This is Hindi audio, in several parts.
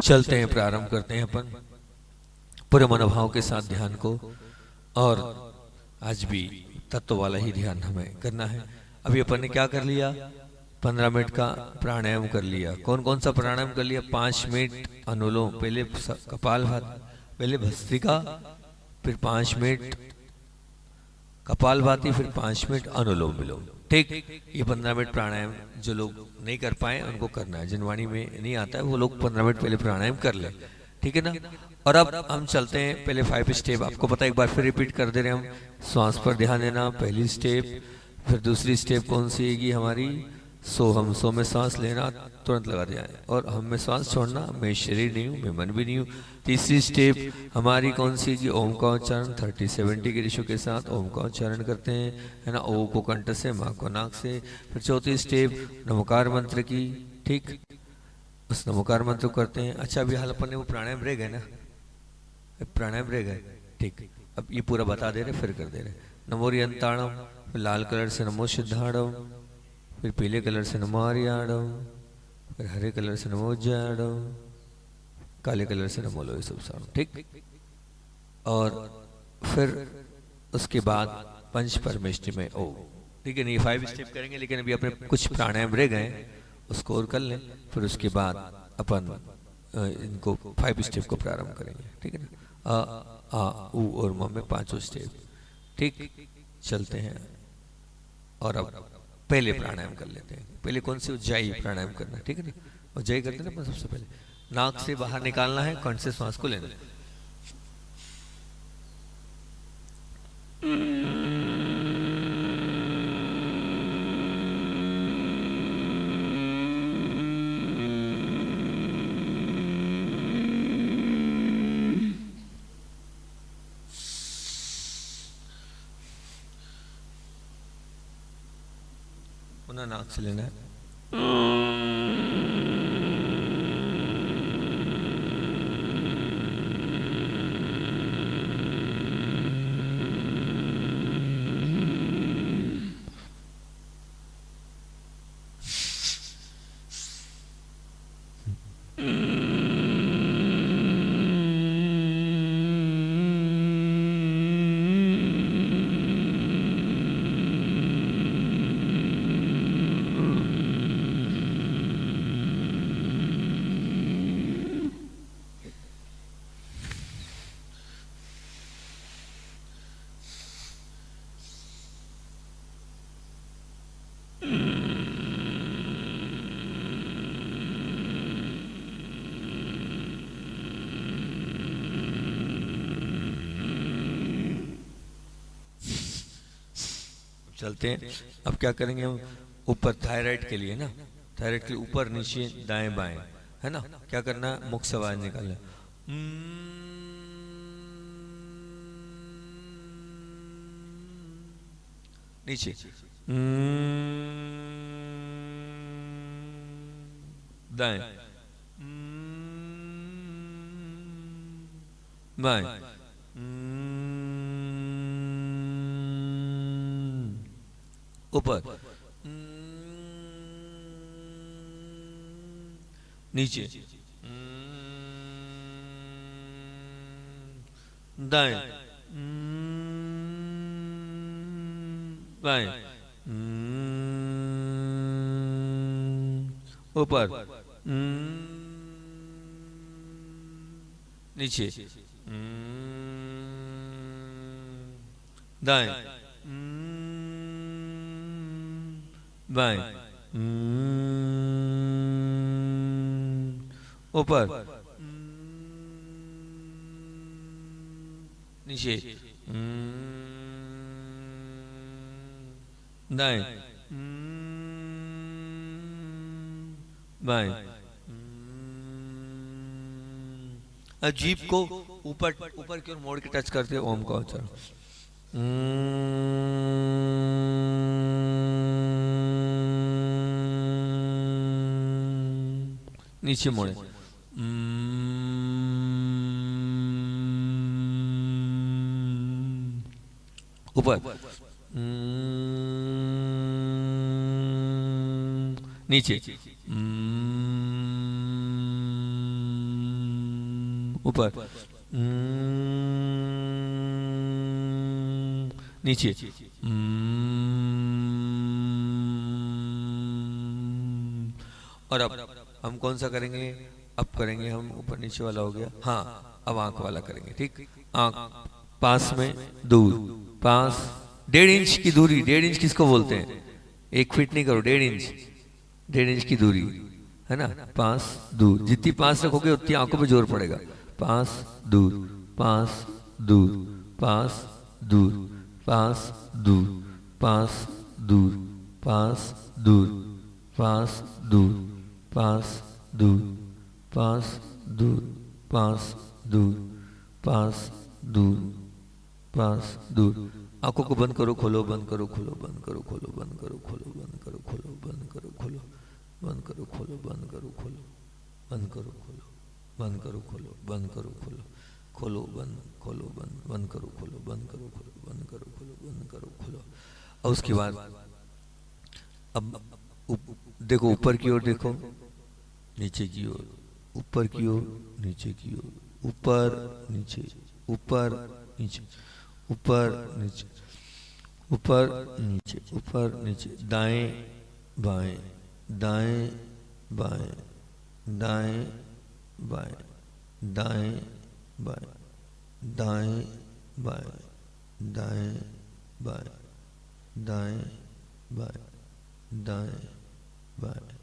चलते हैं, प्रारंभ करते हैं अपन पूरे मनोभाव के साथ ध्यान को। और आज भी तत्व वाला ही ध्यान हमें करना है। अभी अपन ने क्या कर लिया, 15 मिनट का प्राणायाम कर लिया। कौन कौन सा प्राणायाम कर लिया? 5 मिनट अनुलोम, पहले कपालभाति, पहले भस्त्रिका, फिर 5 मिनट कपालभाति, फिर 5 मिनट अनुलोम विलोम। ठीक, ये 15 मिनट प्राणायाम जो लोग नहीं कर पाए उनको करना है। जिनवाणी में नहीं आता है वो लोग 15 मिनट पहले प्राणायाम कर ले, ठीक है ना। और अब हम चलते हैं पहले 5 स्टेप। आपको पता है, एक बार फिर रिपीट कर दे रहे हैं हम। श्वास पर ध्यान देना, पहली स्टेप। फिर दूसरी स्टेप कौन सी है हमारी? सोहम, सो में सांस लेना, तुरंत लगा दिया है। और हम में सांस छोड़ना, मैं शरीर नहीं हूँ, मैं मन भी नहीं हूँ। तीसरी स्टेप हमारी कौन सी है? ओम का उच्चारण 30-70 के रेशो के साथ ओम का उच्चारण करते हैं, है ना। ओ को कंठ से, माँ को नाक से। फिर चौथी स्टेप नमोकार मंत्र की, ठीक, उस नमोकार मंत्र को करते हैं। अच्छा, अभी हाल अपन ने वो प्राणायाम रह गए ना, प्राणायाम रह गए, ठीक। अब ये पूरा बता दे रहे, फिर कर दे रहे। नमो रियंताणम, फिर लाल कलर से नमो सिद्धाणम, फिर पीले कलर से नमो आर्याणम, फिर हरे कलर से नमो उज्जाणम, काले कलर से नमो लोहे सुबसाणम, ठीक। और फिर उसके बाद पंच परमेष्टि में ओ, ठीक है। नहीं, 5 स्टेप करेंगे, लेकिन अभी अपने कुछ प्राणायाम रह गए, उसको और कर लें। फिर उसके बाद अपन इनको 5 स्टेप को प्रारंभ करेंगे, ठीक है ना। आ उ और म में 5 स्टेप, ठीक। चलते हैं और अब पहले प्राणायाम कर लेते हैं। पहले कौन सी? उज्जाई प्राणायाम करना, ठीक है ना। उज्जाई करते हैं ना अपन। सबसे पहले नाक से बाहर निकालना है, कंठ से श्वास को लेना है। पुनः नाक से लेना है। चलते हैं। अब क्या करेंगे हम? ऊपर थायराइड के लिए ना, थायराइड के लिए ऊपर नीचे दाएं बाएं, है ना। क्या करना है? मुख से आवाज निकालना। नीचे दाएं बाएं, ऊपर नीचे दाएं बाएं, ऊपर नीचे दाएं बाएं, ऊपर नीचे दाएं बाएं। अब जीभ को ऊपर ऊपर की ओर मोड़ के टच करते ओम का उच्चारण। नीचे मोड़े। ऊपर नीचे ऊपर, नीचे, और अब हम कौन सा करेंगे? अब करेंगे हम ऊपर नीचे वाला हो गया। हाँ, अब आंख वाला करेंगे। ठीक, आंख पास में, दूर, पास, 1.5 इंच की दूरी। 1.5 इंच किसको बोलते हैं? 1 फीट नहीं करो, 1.5 इंच, 1.5 इंच की दूरी है ना। पास दूर, जितनी पास रखोगे उतनी आंखों पे जोर पड़ेगा। पास दूर, पास दूर, पास दूर, पास दूर, पास दूर, पास दूर, पास दूर, पास दूर, पास दूर, पास दूर, पास दूर, पास दूर। आंखों को बंद करो, खोलो, बंद करो, खोलो, बंद करो, खोलो, बंद करो, खोलो, बंद करो, खोलो, बंद करो, खोलो, बंद करो, खोलो, बंद करो, खोलो, बंद करो, खोलो, बंद करो, खोलो, बंद करो, खोलो, खोलो, बंद, खोलो, बंद, बंद करो, खोलो, बंद करो, खोलो, बंद करो, खोलो, बंद करो, खोलो। और उसके बाद अब देखो, ऊपर की ओर देखो, नीचे की ओर, ऊपर की ओर, नीचे की ओर, ऊपर नीचे, ऊपर नीचे, ऊपर नीचे, ऊपर नीचे, ऊपर नीचे, दाएं बाएं, दाएं बाएं, दाएं बाएं, दाएं बाएं, दाएं बाएं, दाएं बाएं, दाएं बाएं, दाएं बाएं।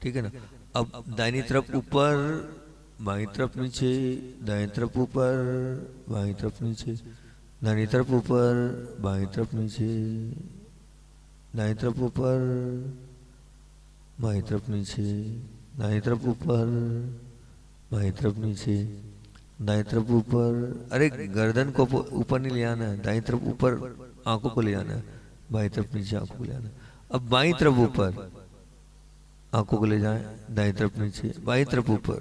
ठीक है ना। अब दाहिनी तरफ ऊपर, बाईं तरफ नीचे, दाएं तरफ ऊपर, बाईं तरफ नीचे, दाहिनी तरफ ऊपर, बाईं तरफ नीचे, दाईं तरफ ऊपर, बाईं तरफ नीचे, दाईं तरफ ऊपर, बाईं तरफ नीचे, दाईं तरफ ऊपर। अरे गर्दन को ऊपर नहीं ले आना है, दाईं तरफ ऊपर आंखों को ले आना है, बाईं तरफ नीचे आंखों को ले आना है। अब बाईं तरफ ऊपर आंखों को ले जाएं, दाईं तरफ नीचे, बाईं तरफ ऊपर,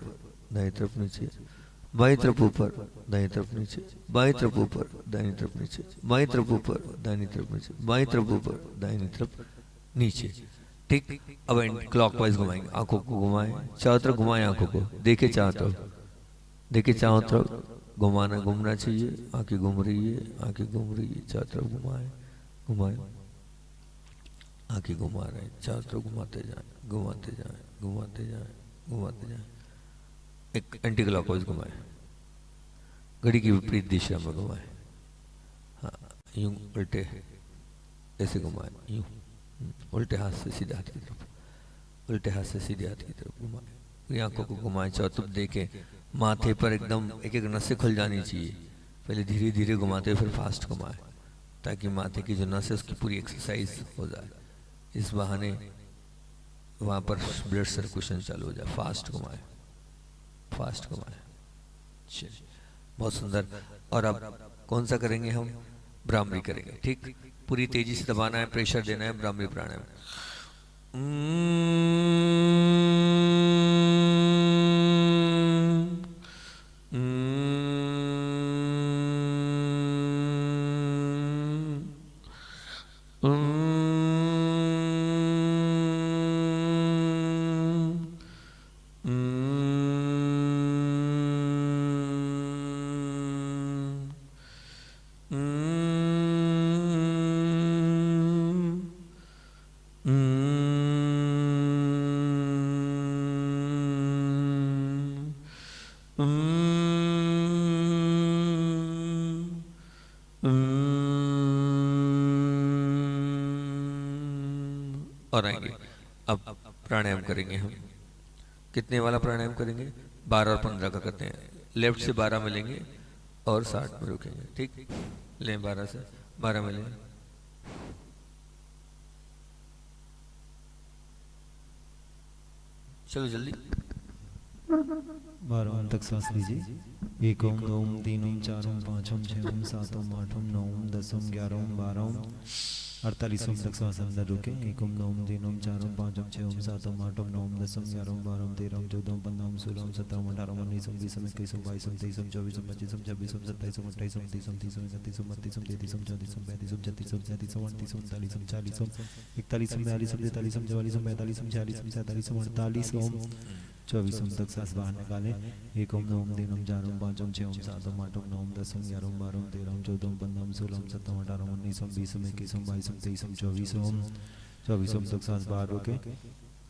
दाईं तरफ नीचे, बाईं तरफ ऊपर, दाईं तरफ नीचे, बाईं तरफ ऊपर, दाईं तरफ नीचे, बाईं तरफ ऊपर, दाईं तरफ नीचे, बाईं तरफ ऊपर, दाईं तरफ नीचे। ठीक, अब एंटी क्लॉकवाइज घुमाएंगे, आंखों को घुमाएं, चारों तरफ घुमाएं आंखों को, देखे चारों तरफ, देखे चारों तरफ, घुमाना, घूमना चाहिए, आंखें घूम रही है, आंखें घूम रही है, चारों तरफ घुमाएं, घुमाएं, आंखें घुमा रहे हैं, चारों तरफ घुमाते जाएं, घुमाते जाएं, घुमाते जाएं, घुमाते जाएं। एक एंटी क्लॉकवाइज घुमाएं, घड़ी की विपरीत दिशा में घुमाएं। हाँ, यूं उल्टे ऐसे घुमाएं, यूं उल्टे हाथ से सीधे हाथ की तरफ, उल्टे हाथ से सीधे हाथ की तरफ घुमाएं। आंखों को घुमाएं, चारों तरफ देखें, माथे पर एकदम एक एक नसें खुल जानी चाहिए। पहले धीरे धीरे घुमाते फिर फास्ट घुमाएं, ताकि माथे की जो नस है उसकी पूरी एक्सरसाइज हो जाए। इस बहाने वहाँ पर ब्लड सर्कुलेशन चालू हो जाए। फास्ट घुमाएं, फास्ट घुमाएं। चलिए, बहुत सुंदर। और अब कौन सा करेंगे हम? ब्राह्मरी करेंगे। ठीक, पूरी तेजी से दबाना है, प्रेशर देना है ब्राह्मरी प्राणायाम। और आएंगे। अब प्राणायाम करेंगे हम। कितने वाला प्राणायाम करेंगे? 12 और 15 का करते हैं। लेफ्ट से 12 मिलेंगे और 60 में रुकेंगे। ठीक, लें 12 से 12 मिलेंगे। चलो जल्दी। 12 तक सांस लीजिए। 1 ओम 2 ओम 3 ओम 4 ओम 5 ओम 6 ओम 7 ओम 8 ओम 9 ओम 10 ओम 11 ओम 12 ओम 48 ओम तक सांस अंदर रुके। 1 ओम 2 ओम 3 ओम 4 ओम 5 ओम 6 ओम 7 ओम 8 ओम 9 ओम 10 ओम 11 ओम 12 ओम 13 ओम 14 ओम 15 ओम 16 ओम 17 ओम 18 ओम 19 ओम 20 ओम 21 ओम 22 ओम 23 ओम 24 ओम 25 ओम 26 ओम 27 ओम 28 ओम 29 ओम 30 ओम 31 ओम 32 ओम 33 ओम 34 ओम 35 ओम 36 ओम 37 ओम 38 ओम 39 ओम 40 ओम 41 ओम 42 ओम 43 ओम 44 ओम 45 ओम 46 ओम 47 ओम 48 ओम 49 ओम 24 तक सांस बाहर निकालें। 1 ओम 2 ओम 3 ओम 4 ओम 5 ओम 6 ओम 7 ओम 8 ओम 9 ओम 10 ओम 11 ओम 12 ओम 13 ओम 14 ओम 15 ओम 16 ओम 17 ओम 18 ओम 19 ओम 20 ओम 21 ओम 22 ओम 23 ओम 24 ओम। 24 ओम तक सांस बाहर रोकें।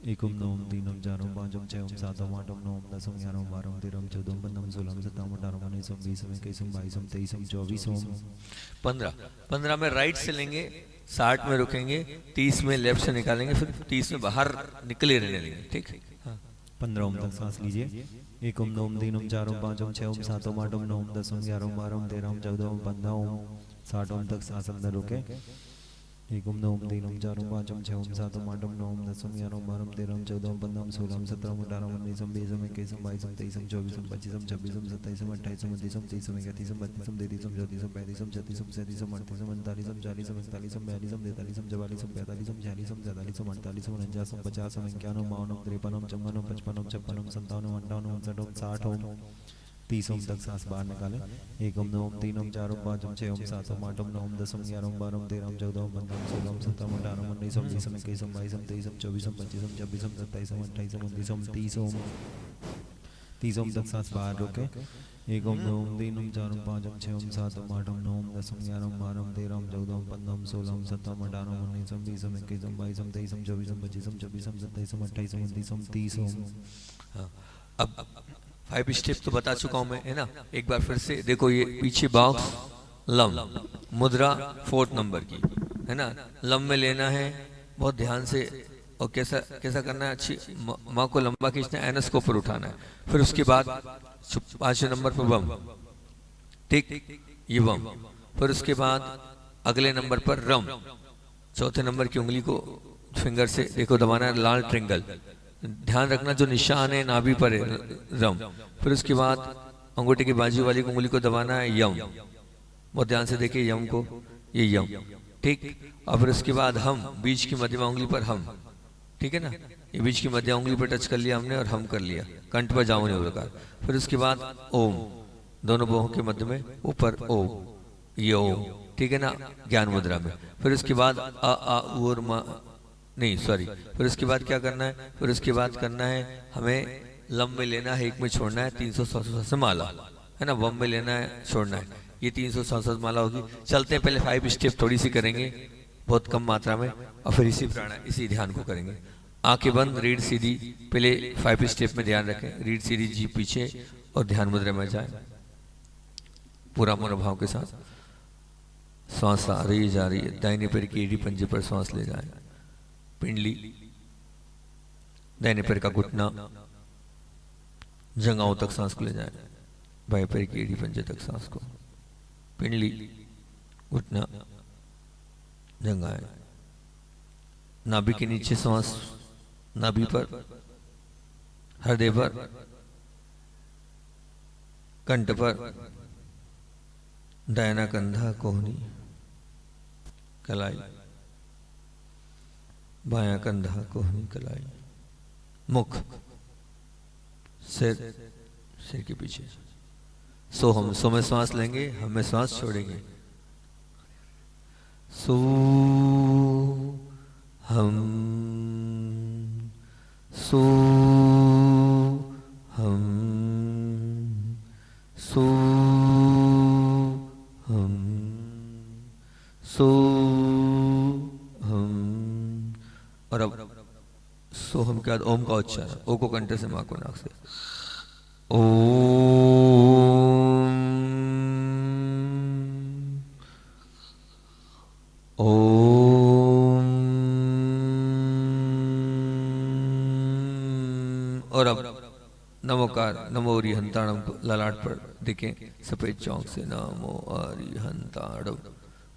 1 ओम 2 ओम 3 ओम 4 ओम 5 ओम 6 ओम 7 ओम 8 ओम 9 ओम 10 ओम 11 ओम 12 ओम 13 ओम 14 ओम 15 ओम 16 ओम 17 ओम 18 ओम 19 ओम 20 ओम 21 ओम 22 ओम 23 ओम 24 ओम। 15 में राइट से लेंगे, 60 में रुकेंगे, 30 में लेफ्ट से निकालेंगे, फिर 30 में बाहर निकले रहने देंगे। ठीक। हाँ। 15 ओम तक सांस लीजिए। 1 ओम 2 ओम 3 ओम 4 ओम 5 ओम 6 ओम 7 ओम 8 ओम 9 ओम 10 ओम 11 ओम 12 ओम 13 ओम 14 ओम 15 ओम। 60 ओम तक सांस अंदर रोके। 1 ओम 2 ओम 3 ओम 4 ओम 5 ओम 6 ओम 7 ओम 8 ओम 9 ओम 10 ओम 11 ओम 12 ओम 13 ओम 14 ओम 15 ओम 16 ओम 17 ओम 18 ओम 19 ओम 20 ओम 21 ओम 22 ओम 23 ओम 24 ओम 25 ओम 26 ओम 27 ओम 28 ओम 29 ओम 30 ओम 31 ओम 32 ओम 33 ओम 34 ओम 35 ओम 36 ओम 37 ओम 38 ओम 39 ओम 40 ओम 41 ओम 42 ओम 43 ओम 44 ओम 45 ओम 46 ओम 47 ओम 48 ओम 49 ओम 50 ओम 51 ओम 52 ओम 53 ओम 54 ओम 55 ओम 56 ओम 57 ओम 58 ओम 59 ओम 60 ओम। 30 ओम तक सांस बाहर निकालें। 1 ओम 2 ओम 3 ओम 4 ओम 5 ओम 6 ओम 7 ओम 8 ओम 9 ओम 10 ओम 11 ओम 12 ओम 13 ओम 14 ओम 15 ओम 16 ओम 17 ओम 18 ओम 19 ओम 20 ओम 21 ओम 22 ओम 23 ओम 24 ओम 25 ओम 26 ओम 27 ओम 28 ओम 29 ओम 30 ओम। 30 ओम तक सांस बाहर रोके। 1 ओम 2 ओम 3 ओम 4 ओम 5 ओम 6 ओम 7 ओम 8 ओम 9 ओम 10 ओम 11 ओम 12 ओम 13 ओम 14 ओम 15 ओम 16 ओम 17 ओम 18 ओम 19 ओम 20 ओम 21 ओम 22 ओम 23 ओम 24 ओम 25 ओम 26 ओम 27 ओम 28 ओम 29 ओम 30 ओम। हाँ। अब 5 स्टेप तो बता चुका हूं मैं, है ना। एक बार फिर से देखो, ये पीछे बॉक्स लम मुद्रा 4th नंबर की, है ना। लम में लेना है बहुत ध्यान से, और कैसा कैसा करना है, अच्छी माँ को लंबा खींचना है, एनस को ऊपर उठाना है। फिर उसके बाद 5वें नंबर पर बम, ठीक, ये बम। फिर उसके बाद अगले नंबर पर रम, 4थे नंबर की उंगली को फिंगर से देखो दबाना है, लाल ट्रिंगल, ध्यान रखना जो निशान है नाभि पर है, रम। फिर उसके बाद अंगूठे की बाजू वाली उंगली को दबाना है, यम, बहुत ध्यान से देखिए यम को, ये यम, ठीक। और फिर उसके बाद हम, बीच की मध्यमा उंगली पर हम, ठीक है ना, ये बीच की मध्य उंगली पर टच कर लिया हमने और हम कर लिया, कंठ पर जामुन प्रकार। फिर उसके बाद ओम, दोनों बाहों के मध्य में ऊपर ओम, ये ओम, ठीक है ना, ज्ञान मुद्रा में। फिर उसके बाद अ आ उ और मा, नहीं सॉरी, फिर उसके बाद क्या करना है, फिर उसके बाद करना है हमें लम में लेना है, एक में छोड़ना है, 367 से माला, है ना, वम में लेना है, छोड़ना है, ये 367 माला होगी। चलते हैं, पहले 5 स्टेप थोड़ी सी करेंगे बहुत कम मात्रा में, और फिर इसी प्राणायाम इसी ध्यान को करेंगे। आंखें बंद, रीढ़ सीधी, पहले 5 स्टेप में ध्यान रखें, रीढ़ सीधी, जी पीछे, और ध्यान मुद्रा में जाए पूरा मनोभाव के साथ। श्वास आ रही जा रही है, दाहिने पैर की एड़ी पंजे पर श्वास ले जाए, पिंडली, दाहिने पैर का घुटना, जंघाओं तक सांस को ले जाए, बाएं पैर की एड़ी पंजे तक सांस को, पिंडली, घुटना, जंघाएं, नाभि के नीचे सांस, नाभि पर, हृदय पर, कंठ पर, दाहिना कंधा, कोहनी, कलाई, बायां कंधा, कोहनी, कलाई, मुख, सिर, सिर के पीछे। सो हम, सो में श्वास लेंगे, हम में श्वास छोड़ेंगे। सो हम, सो हम, सो हम, सो हम। और अब सो हम के बाद ओम का उच्चारण, ओ को कंठ से, मां को नाक से, ओम, ओम। और अब नमोकार, नमो अरिहंताणम ललाट पर देखें सफेद चौक से, नमो अरिहंताणम,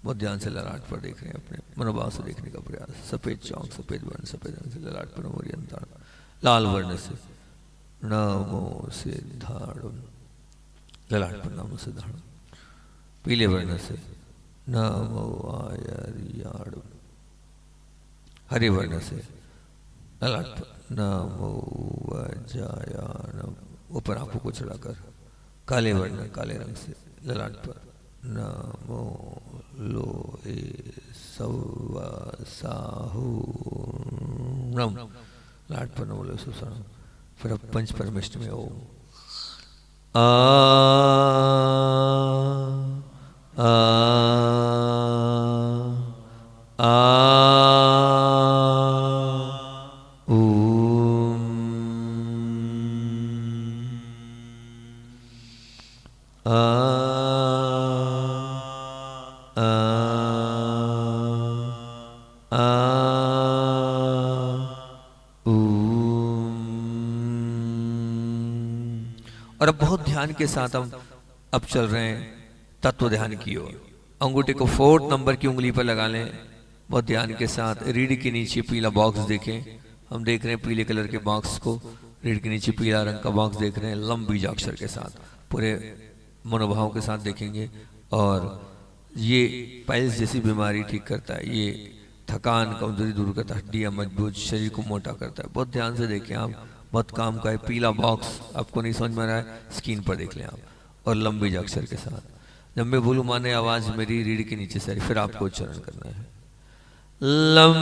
बहुत ध्यान से ललाट पर देख रहे हैं, अपने मनोभाव से देखने का प्रयास। सफेद चौक, सफेद वर्ण, सफेद रंग से ललाट पर नमो अरिहंताणम, लाल वर्ण से नमो सिद्धाणम, ललाट पर नमो सिद्धाणम, पीले वर्ण से नमो आयर्याणम, हरे वर्ण से ललाट पर नमो वज्रायाणम, ऊपर आंखों को चढ़ाकर, काले वर्ण, काले रंग से ललाट पर नमो लोहे सवसाहुणम, ललाट पर नमो लोहे सवसाहुणम, फिर अब पंच परमेष्ठ में ओम आ आ आ ओम आ आ आ और अब बहुत ध्यान के साथ हम अब चल रहे हैं तत्व ध्यान की ओर। अंगूठे को 4th नंबर की उंगली पर लगा लें। बहुत ध्यान के साथ रीढ़ के नीचे पीला बॉक्स देखें। हम देख रहे हैं पीले कलर के बॉक्स को, रीढ़ के नीचे पीला रंग का बॉक्स देख रहे हैं। लम बीजाक्षर के साथ पूरे मनोभाव के साथ देखेंगे। और ये पाइल्स जैसी बीमारी ठीक करता है, ये थकान कमजोरी दूर करता है, हड्डियां मजबूत, शरीर को मोटा करता है। बहुत ध्यान से देखें आप, बहुत काम का है। पीला बॉक्स आपको नहीं समझ में आ रहा है, स्क्रीन पर देख लें आप। और लंबी अक्षर के साथ जब मैं बोलूं माने आवाज मेरी रीढ़ के नीचे से फिर आपको उच्चारण करना है। लम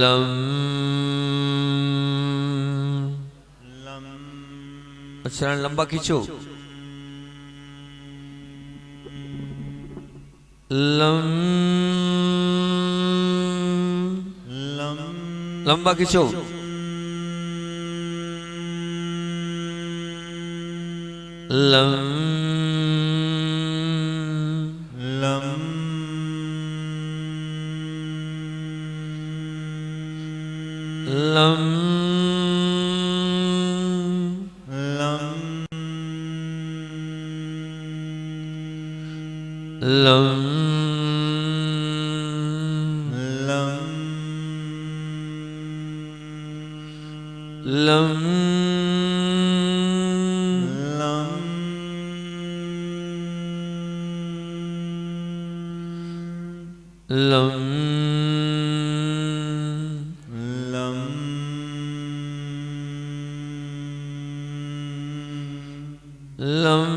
लम उच्चारण लंबा खींचो। लम लंबा खींचो। Lump lump lump lump lump lump lump lump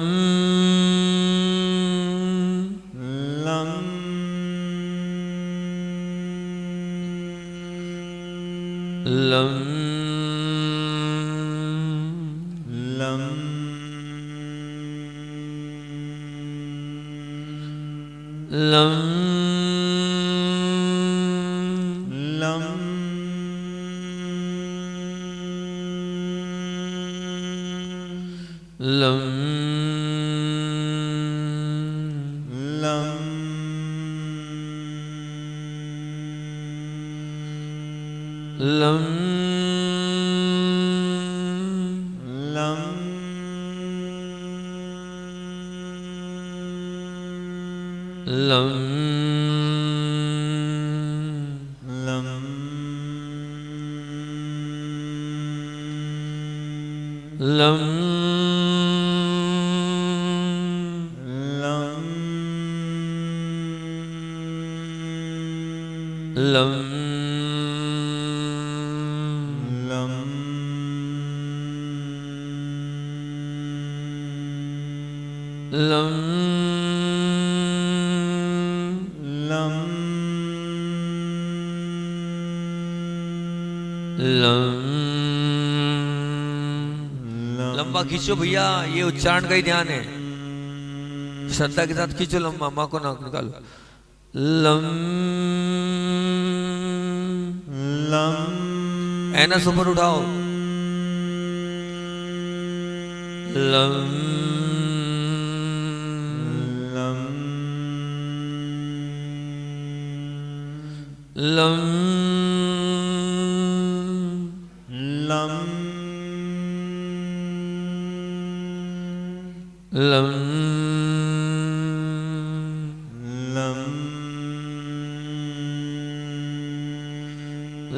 lump lump lump lump lump lump लंबा खींचो भैया, ये उच्चारण का ही ध्यान है। श्रद्धा के साथ खींचो लंबा, माँ को नाक निकालो। लम एनस ऊपर उठाओ। Lump lump lump lump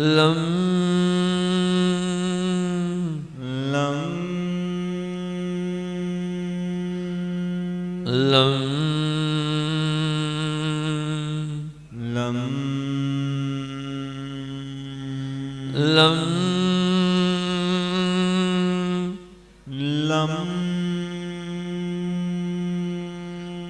lump lump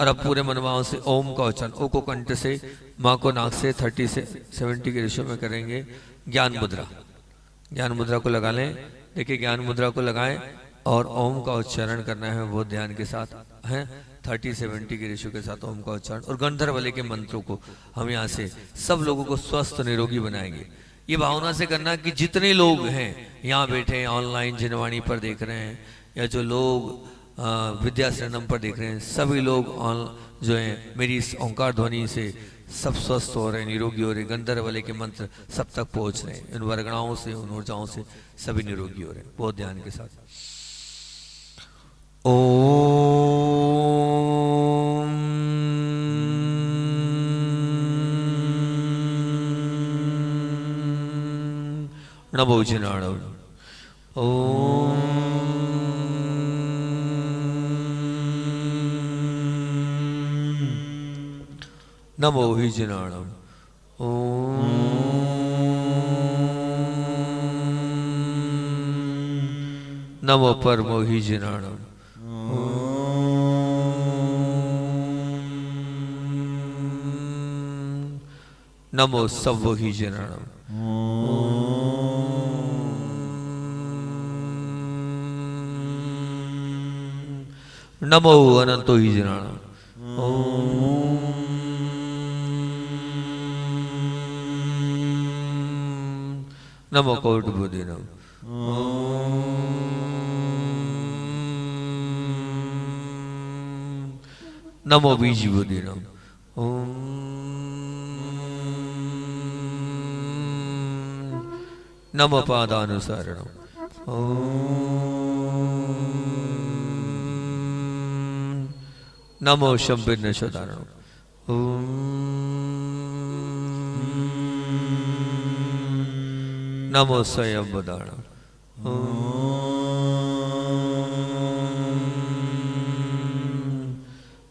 और अब पूरे मनभाव से ओम का उच्चारण, ओ को कंठ से, माँ को नाक से 30 से 70 के रेशो में करेंगे। ज्ञान मुद्रा, ज्ञान मुद्रा को लगा लें। देखिए ज्ञान मुद्रा को लगाएं और ओम का उच्चारण करना है वो ध्यान के साथ है। 30-70 के रेशो के साथ ओम का उच्चारण और गंधर्वले के मंत्रों को हम यहाँ से सब लोगों को स्वस्थ निरोगी बनाएंगे। ये भावना से करना कि जितने लोग हैं यहाँ बैठे हैं, ऑनलाइन जिनवाणी पर देख रहे हैं, या जो लोग विद्या शरणम पर देख रहे हैं, सभी लोग जो हैं मेरी इस ओंकार ध्वनि से सब स्वस्थ हो रहे हैं, निरोगी हो रहे हैं। गंधर्वले के मंत्र सब तक पहुंच रहे हैं, इन वर्गणाओं से, उन ऊर्जाओं से सभी निरोगी हो रहे हैं। बहुत ध्यान के साथ ओम नमो जिनाणव, ओम नमो हि जिनाणव, ओम नमो परमो हि जिनाणव, नमो सव्वो हि जिनाणव, नमो अनंतो हि जिनाणव, नमो कोटि बुद्धिनम, नमो बीज बुद्धिनम, नमो पादानुसारणम, नमो शंभिन्न शतारणम, नमो स्वयं वदारणम,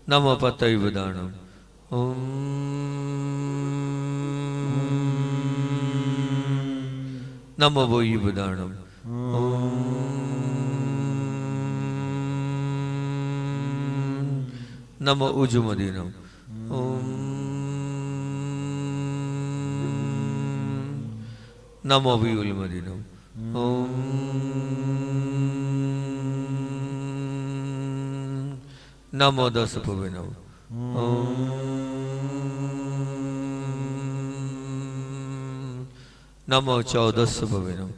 नमो पतय वदारणम, नमो वोयि वदारणम, नमो उजुमदीनम, नमो विउलमदीनम, नमो दसपुविनम, नमो 14 भविनम,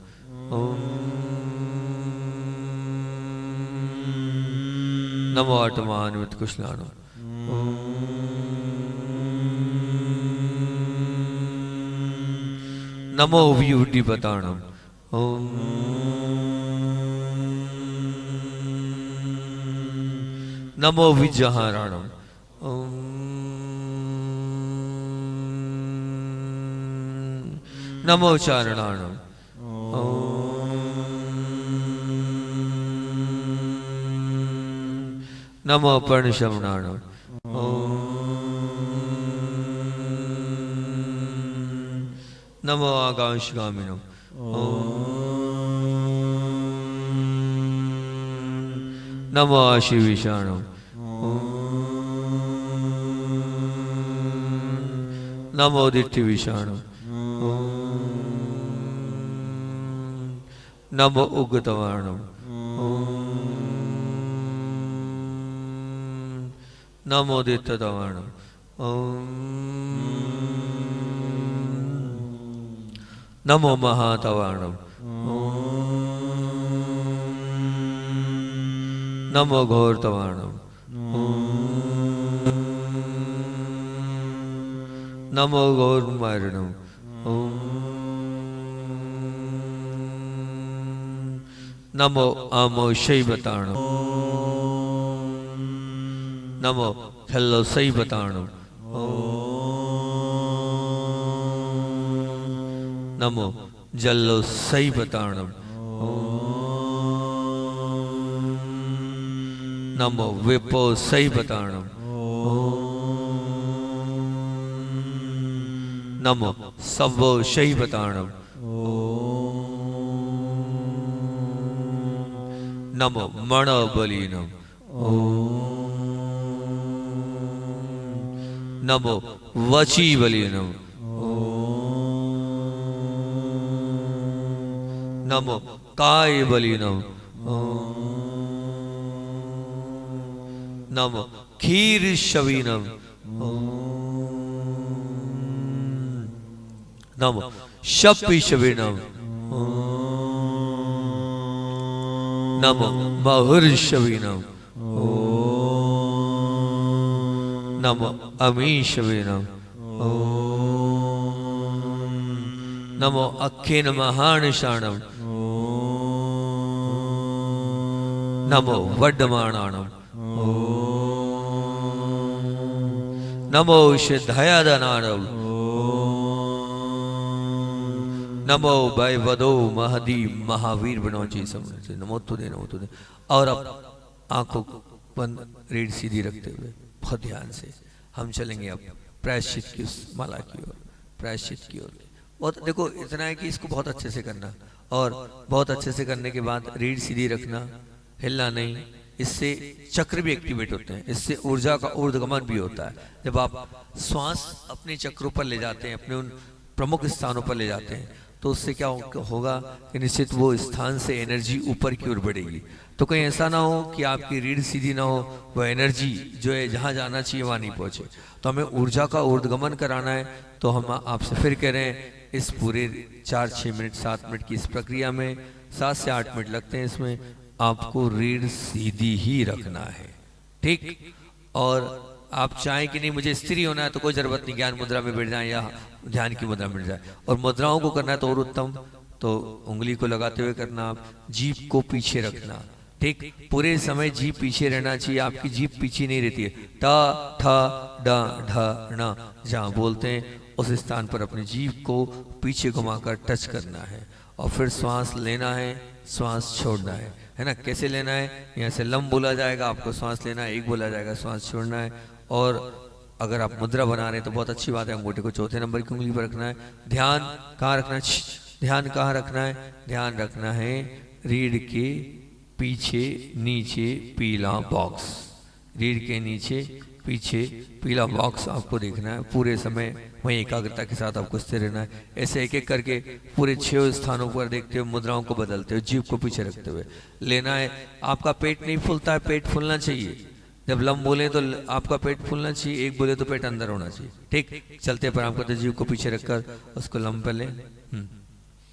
नमो आत्मान्वित कुशलाणम, नमो वियुद्धि बताणम, नमो विजहाराणम, नमो चारणाणम, नमो पर्णशमनाणम, नमो आकाशगामिनम, नमो आशीविषाणम, नमो दिट्ठिविषाणम, नमो उग्गतवाणम, नमो दित्ततवाणम, नमो महातवाणम, नमो घोरतवाणम, नमो घोरमारणम, नमो आमो शैवताणम, नमो हेलो शैवताणम, नमो जल्लो शैवताणम, नमो विपो शैवताणम, नमो सव्वो शैवताणम, नमो मणबलीनम, नमो वची बलि नमः, नमो काय बलि नमः, नमो खीर शवी नमः, नमो शपी शवी नमः, नमो महर्षवी नमः, नमो अमीशवे नमः, नमो अखेन महानिशाणम, नमो वड्डमाणाणम, नमो सिद्धयादनाणम, नमो वैवदो महदी महावीर बनोची समझ, नमो तुदे नमो तुदे। और अब आंखों बंद रीढ़ सीधी रखते हुए बहुत ध्यान से हम चलेंगे अब प्रायश्चित की उस माला की ओर, प्रायश्चित की ओर। बहुत देखो इतना है कि इसको बहुत अच्छे से करना, और बहुत अच्छे से करने के बाद रीढ़ सीधी रखना, हिलना नहीं। इससे चक्र भी एक्टिवेट होते हैं, इससे ऊर्जा का ऊर्ध्वगमन भी होता है। जब आप श्वास अपने चक्रों पर ले जाते हैं, अपने उन प्रमुख स्थानों पर ले जाते हैं, तो उससे क्या होगा कि निश्चित वो स्थान से एनर्जी ऊपर की ओर बढ़ेगी। तो कहीं ऐसा ना हो कि आपकी रीढ़ सीधी ना हो, वह एनर्जी जो है जहाँ जाना चाहिए वहाँ नहीं पहुँचे। तो हमें ऊर्जा का ऊर्ध्वगमन कराना है। तो हम आपसे फिर कह रहे हैं, इस पूरे 4-6 मिनट 7 मिनट की इस प्रक्रिया में 7 से 8 मिनट लगते हैं। इसमें आपको रीढ़ सीधी ही रखना है, ठीक। और आप चाहें कि नहीं मुझे स्थिर होना है तो कोई जरूरत नहीं, ज्ञान मुद्रा में बैठ जाए या ध्यान की मुद्रा में बैठ जाए। और मुद्राओं को करना है तो और उत्तम, तो उंगली को लगाते हुए करना, आप जीभ को पीछे रखना, ठीक। पूरे समय जीभ पीछे रहना चाहिए, आपकी जीभ पीछे नहीं रहती है। टा ठा डा ढा णा जहाँ बोलते हैं उस स्थान पर अपनी जीभ को पीछे घुमाकर टच करना है। और फिर श्वास लेना है, श्वास छोड़ना है ना। कैसे लेना है, यहाँ से लम बोला जाएगा, आपको श्वास लेना है, एक बोला जाएगा, श्वास छोड़ना है। और अगर आप मुद्रा बना रहे हैं तो बहुत अच्छी बात है, अंगूठे को चौथे नंबर की उंगली पर रखना है। ध्यान कहाँ रखना है, ध्यान कहाँ रखना है, ध्यान रखना है रीढ़ के पीछे नीचे पीला बॉक्स, रीढ़ के नीचे पीछे पीला बॉक्स आपको देखना है। पूरे समय वहीं एकाग्रता के साथ आपको स्थिर रहना है। ऐसे एक एक करके पूरे 6 स्थानों पर देखते हुए मुद्राओं को बदलते हुए जीभ को पीछे रखते हुए लेना है। आपका पेट नहीं फूलता है, पेट फूलना चाहिए। जब लम बोले तो आपका पेट फूलना चाहिए, एक बोले तो पेट अंदर होना चाहिए, ठीक। चलते पर आपको जीभ को पीछे रखकर उसको लम पे लें।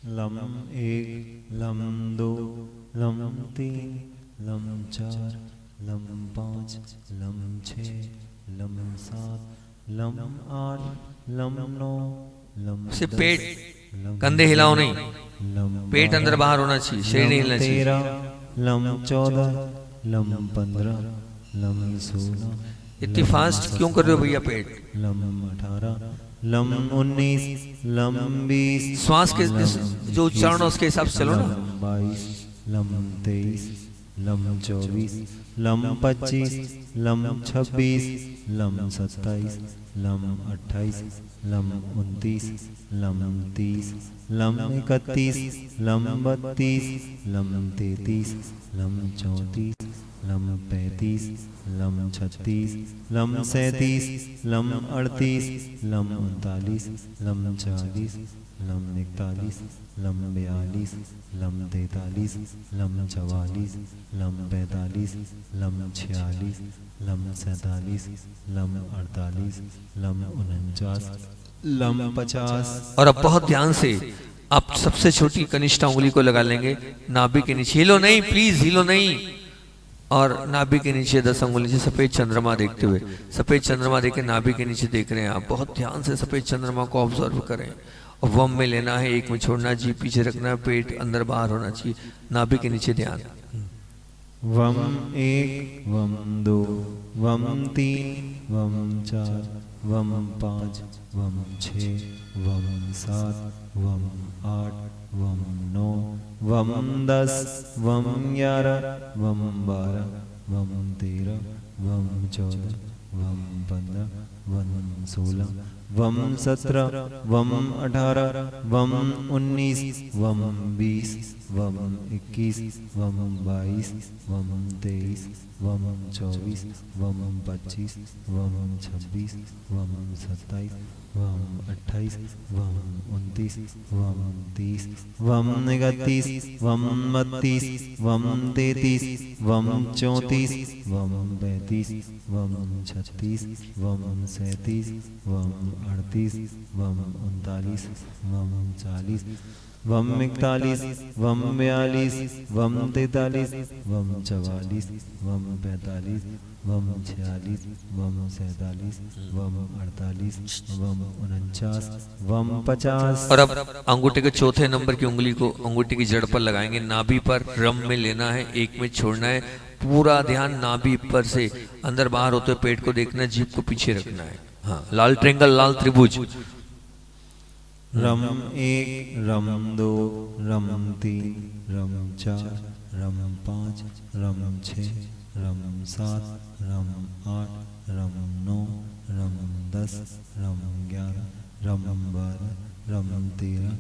Lump 1, lump 2, lump 3, lump 4, lump 5, lump 6, lump 7, lump 8, lump 9, lump से पेट कंधे हिलाओ नहीं, पेट अंदर बाहर होना चाहिए, शरीर नहीं हिलना चाहिए। 13, लम 14, लम 15, लम 16, इतनी फास्ट क्यों कर रहे हो भैया पेट? लम 18, लम 19, लम 20, श्वास के जो उच्चारण है उसके हिसाब से चलो ना। 22, lump 23, lump 24, lump 25, lump 26, lump 27, lump 28, lump 29, lump 30, lump 31, lump 32, lump 33, lump 34, lump 35, lump 36, lump 37, lump 38, lump 39, lump 40, lump 41, lump 42, lump 43, lump 44, lump 45, lump 46, lump 47, lump 48, lump 49, lump 50। और अब बहुत ध्यान से आप सबसे छोटी कनिष्ठ उंगली को लगा लेंगे नाभि के नीचे। हिलो नहीं प्लीज, हिलो नहीं। और नाभि के नीचे 10 अंगुली से सफेद चंद्रमा देखते हुए, सफेद चंद्रमा देख के नाभि के नीचे देख रहे हैं आप। बहुत ध्यान से सफेद चंद्रमा को ऑब्जर्व करें। और वम में लेना है, एक में छोड़ना, जीभ पीछे रखना है, पेट अंदर बाहर होना चाहिए, नाभि के नीचे ध्यान। वम 1, वम 2, वम 3, वम 4, वम 5, वम 6, वम 7, वम 8, वम 9, वम 10, वम 11, वम 12, वम 13, वम 14, वम 15 वम 16 वम 17 वम 18 वम 19 वम 20 वम 21 वम 22 वम 23 वम 24 वम 25 वम 26 वम 27 वम 28 वम 29 वम 30 वम 31 वम 32 वम 33 वम 34 वम 35 वम 36 वम 37 वम 38 वम 39 वम 40 वम 41 वम 42 वम 43 वम 44 वम 45 वम 46 वम 47 वम 48 वम 49 वम 50। और अब अंगूठे के चौथे नंबर की उंगली को अंगूठे की जड़ पर लगाएंगे, नाभि पर रम में लेना है, एक में छोड़ना है। पूरा ध्यान नाभि पर से अंदर बाहर होते हुए पेट को देखना है, जीभ को पीछे रखना है। हाँ, लाल ट्रेंगल, लाल त्रिभुज। रम 1 रम 2 रम 3 रम 4 रम 5 रम 6 रम 7 रम 8 रम 9 रम 10 रम 11 रम 12 रम 13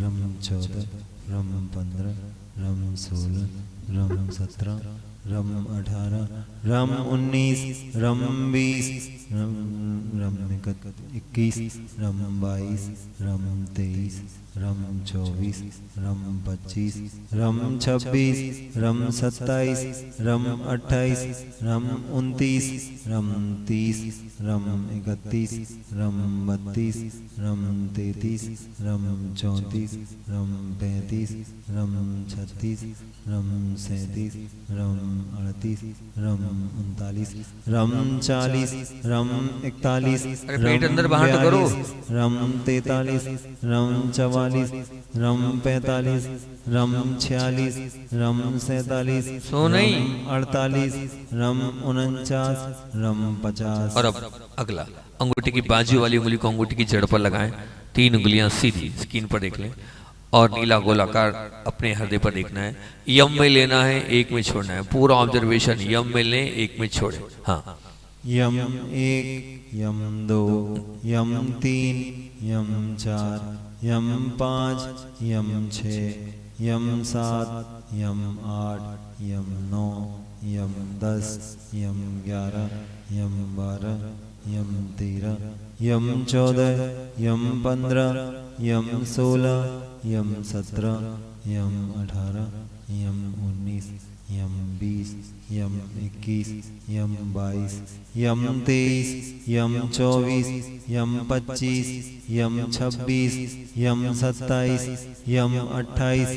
रम 14 रम 15 रम 16 रम 17 रम 18 रम 19 रम 20 रम 21 रम 22 रम 23 रम 24 रम 25 रम 26 रम 27 रम 28 रम 29 रम 30 रम 31 रम 32 रम 33 रम 34 रम 35 रम 36 रम 37 रम 38 रम 39 रम 40 रम 41 अरे पेट अंदर बाहर तो करो। रम 43 रम 44 रम 45 रम 46 रम 47 सो नहीं। रम 48 रम 49 रम 50। और अब अगला अंगूठे की बाजू वाली उंगली को अंगूठे की जड़ पर लगाएं, 3 उंगलियां सीधी स्क्रीन पर देख लें और नीला गोलाकार अपने हृदय पर देखना है। यम में लेना है, एक में छोड़ना है। पूरा ऑब्जर्वेशन, यम में लें, एक में छोड़े। हाँ, यम 1 यम 2 यम 3 यम 4 यम 5 यम 6 यम 7 यम 8 यम 9 यम 10 यम 11 यम 12 यम 13 यम 14 यम 15 यम 16 यम 17 यम 18 यम 19 यम 20 यम 21 यम 22 यम 23 यम 24 यम 25 यम 26 यम 27 यम 28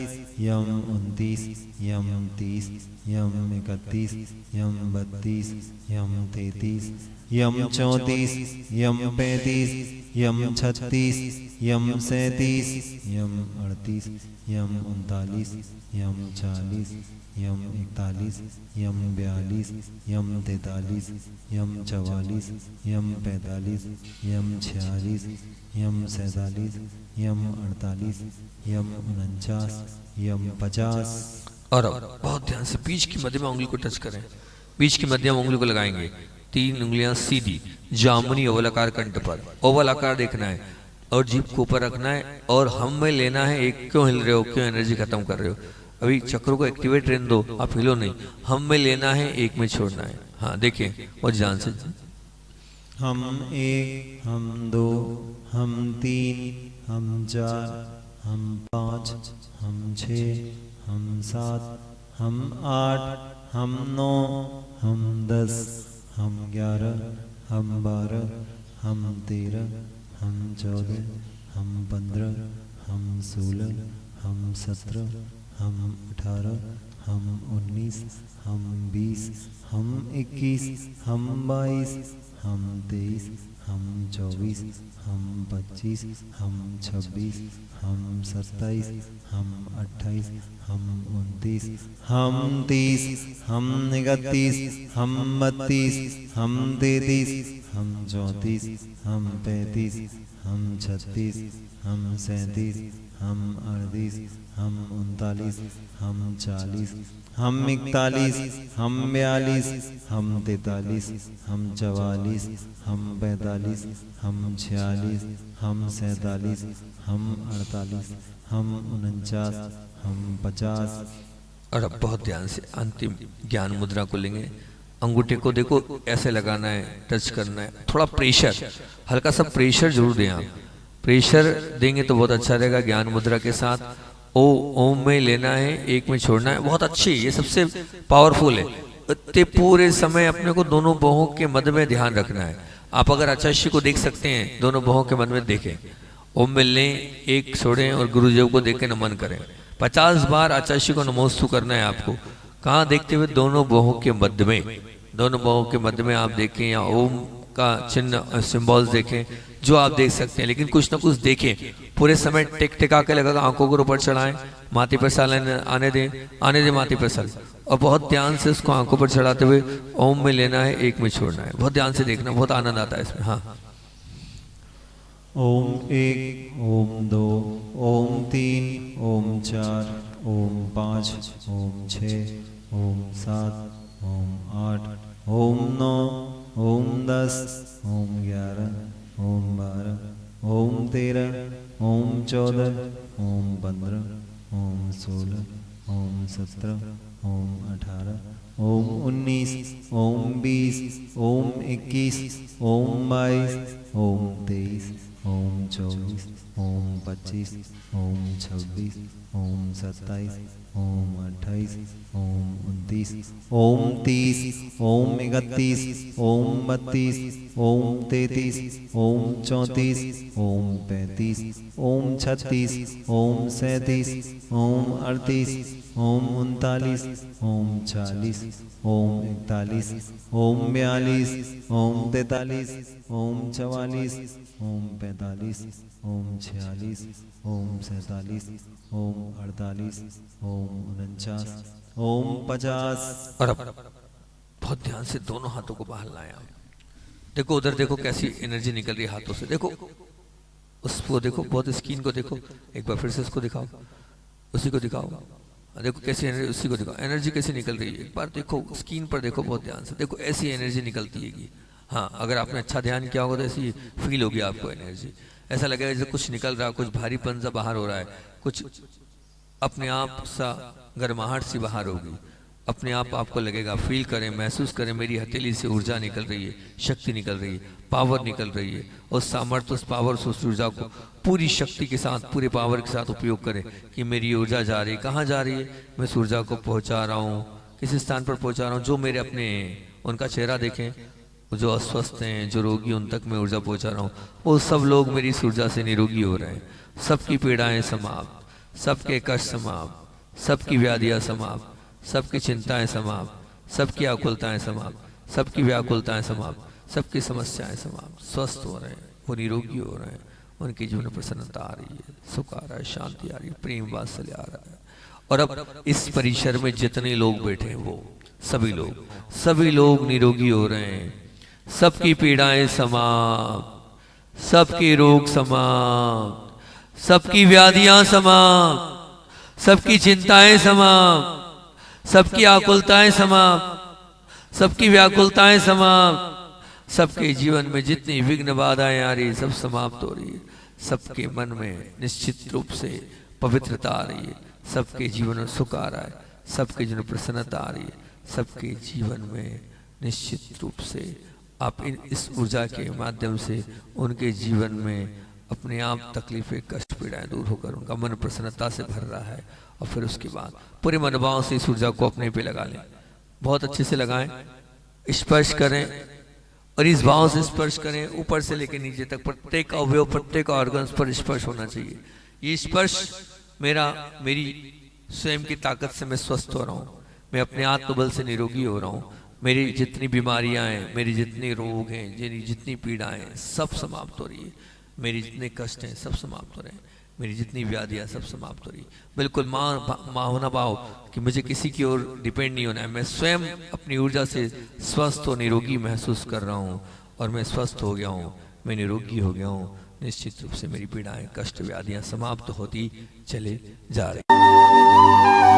यम 29 यम 30 यम 31 यम 32 यम 33 यम 34 यम 35 यम 36 यम 37 यम 38 यम 39 यम 40 यम 41 यम 42 यम 43 यम 44 यम 45 यम 46 यम 47 यम 48 यम 49 यम 50। और अब बहुत ध्यान से बीच की मध्यम उंगली को टच करें, बीच की मध्यम उंगली को लगाएंगे, 3 उंगलियां सीधी जामुनी ओवल आकार कंठ पर, ओवल आकार देखना है और जीभ को ऊपर रखना है और हम में लेना है। एक क्यों हिल रहे हो, क्यों एनर्जी खत्म कर रहे हो? अभी चक्रों को एक्टिवेट रहने दो, आप हिलो नहीं। हम में लेना है, एक में छोड़ना है। हाँ देखिए और ध्यान से। हम 1 हम 2 हम 3 हम 4 हम 5 हम 6 हम 7 हम 8 हम 9 हम 10 हम 11 हम 12 हम 13 हम 14 हम 15 हम 16 हम 17 हम 18 हम 19 हम 20 हम 21 हम 22 हम 23 हम 24 हम 25 हम 26 हम 27 हम 28 हम 29 हम 30 हम 31 हम 32 हम 33 हम 34 हम 35 हम 36 हम 37 हम 38, हम 39, हम 40, हम 41, हम 42, हम 43, हम 44, हम 45, हम 46, हम 47, हम 48, हम 49, हम 50। और अब बहुत ध्यान से अंतिम ज्ञान मुद्रा को लेंगे। अंगूठे को देखो ऐसे लगाना है, टच करना है, थोड़ा प्रेशर, हल्का सा प्रेशर जरूर दें आप। प्रेशर देंगे तो बहुत अच्छा रहेगा। ज्ञान मुद्रा के साथ ओम में लेना है, एक में छोड़ना है। बहुत अच्छी, ये सबसे पावरफुल है। इतने पूरे समय अपने को दोनों बाहों के मध्य में ध्यान रखना है। आप अगर आचार्य को देख सकते हैं, दोनों बाहों के मध्य में देखें, ओम में लें, एक छोड़ें और गुरुदेव को देख के नमन करें। 50 बार आचार्य को नमोस्तु करना है आपको। कहाँ देखते हुए? दोनों बाहों के मध्य में, दोनों बाहों के मध्य में आप देखें, या ओम का चिन्ह सिंबल्स देखें, जो आप देख सकते हैं, लेकिन कुछ ना कुछ देखें। पूरे समय टिक टिका के लगा, आंखों को ऊपर चढ़ाएं, माथे पर साल आने दें माथे पर साल, और बहुत ध्यान से उसको आंखों पर चढ़ाते हुए ओम में लेना है, एक में छोड़ना है। बहुत ध्यान से देखना, बहुत आनंद आता है इसमें। हाँ, ओम 1, ओम 2, ओम 3, ओम 4, ओम 5, ओम 6, ओम 7, ओम 8, ओम 9, ओम 10, ओम 11, ओम 12, ओम 13, ओम 14, ओम 15, ओम 16, ओम 17, ओम 18, ओम 19, ओम 20, ओम 21, ओम 22, ओम 23, ओम 24, ओम 25, ओम 26, ओम 27, ओम 28, ओम 29, ओम 30, ओम 31, ओम 32, ओम 33, ओम 34, ओम 35, ओम 36, ओम 37, ओम 38, ओम 39, ओम 40, ओम 41, ओम 42, ओम 43, ओम 44, ओम 45, ओम 46, ओम 47, ओम 48, ओम 49, ओम 50। और अब बहुत ध्यान से दोनों हाथों को बाहर लाएं आप। देखो उधर, देखो कैसी एनर्जी निकल रही है हाथों से। देखो उसको देखो, बहुत स्किन को देखो। एक बार फिर से उसको दिखाओ, उसी को दिखाओ। देखो कैसी एनर्जी, उसी को दिखाओ, एनर्जी कैसी निकल रही है। एक बार देखो स्किन पर, देखो बहुत ध्यान से देखो, ऐसी एनर्जी निकलती है कि हाँ, अगर आपने अच्छा ध्यान किया होगा तो ऐसी फील होगी आपको एनर्जी। ऐसा लगेगा जैसे कुछ निकल रहा है, कुछ भारीपन सा बाहर हो रहा है, कुछ अपने आप सा गर्माहट सी बाहर होगी। अपने आप आपको लगेगा, फील करें, महसूस करें, मेरी हथेली से ऊर्जा निकल रही है, शक्ति निकल रही है, पावर निकल रही है। उस सामर्थ्य, उस पावर से, उस ऊर्जा को पूरी शक्ति के साथ, पूरे पावर के साथ उपयोग करें कि मेरी ऊर्जा जा रही है। कहाँ जा रही है? मैं इस ऊर्जा को पहुंचा रहा हूँ, किसी स्थान पर पहुंचा रहा हूँ। जो मेरे अपने, उनका चेहरा देखें, जो अस्वस्थ हैं, जो रोगी, उन तक मैं ऊर्जा पहुंचा रहा हूँ। वो सब लोग मेरी इस ऊर्जा से निरोगी हो रहे हैं। सबकी पीड़ाएं समाप्त, सबके कष्ट समाप्त, सबकी व्याधियां समाप्त, सबकी चिंताएं समाप्त, सबकी आकुलताएं समाप्त, सबकी व्याकुलताएं समाप्त, सबकी समस्याएं समाप्त। स्वस्थ हो रहे हैं, वो निरोगी हो रहे हैं, उनके जीवन में प्रसन्नता आ रही है, सुख आ रहा है, शांति आ रही है, प्रेम वात्सल्य आ रहा है। और अब इस परिसर में जितने लोग बैठे हैं, वो सभी लोग निरोगी हो रहे हैं। सबकी पीड़ाएं समाप्त, सबके रोग समाप्त, सबकी व्याधियां समाप्त, सबकी चिंताएं समाप्त, सबकी आकुलताएं समाप्त, सबकी व्याकुलताएं समाप्त, सबके जीवन में जितनी विघ्न बाधाएं आ रही, सब समाप्त हो रही है। सबके मन में निश्चित रूप से पवित्रता आ रही है, सबके जीवन में सुख आ रहा है, सबके जीवन में प्रसन्नता आ रही है, सबके जीवन में निश्चित रूप से आप इस ऊर्जा के माध्यम से उनके जीवन में अपने आप तकलीफें, कष्ट, पीड़ाएं दूर होकर उनका मन प्रसन्नता से भर रहा है। और फिर उसके बाद पूरे मनोभाव से इस ऊर्जा को अपने पे लगा लें, बहुत अच्छे से लगाएं, स्पर्श करें, और इस भाव से स्पर्श करें, ऊपर से लेकर नीचे तक प्रत्येक अवयव, प्रत्येक ऑर्गन्स पर स्पर्श होना चाहिए। ये स्पर्श मेरी स्वयं की ताकत से मैं स्वस्थ हो रहा हूँ, मैं अपने आत्मबल से निरोगी हो रहा हूँ। मेरी जितनी बीमारियां हैं, मेरी जितने रोग हैं, मेरी जितनी पीड़ाएं हैं, सब समाप्त हो रही है। मेरी जितने कष्ट हैं, सब समाप्त हो रहे हैं। मेरी जितनी व्याधियां, सब समाप्त हो रही है। बिल्कुल माँ होना भाव कि मुझे किसी की ओर डिपेंड नहीं होना है। मैं स्वयं अपनी ऊर्जा से स्वस्थ और निरोगी महसूस कर रहा हूँ, और मैं स्वस्थ हो गया हूँ, मैं निरोगी हो गया हूँ, निश्चित रूप से मेरी पीड़ाएं, कष्ट, व्याधियां समाप्त होती चले जा रही।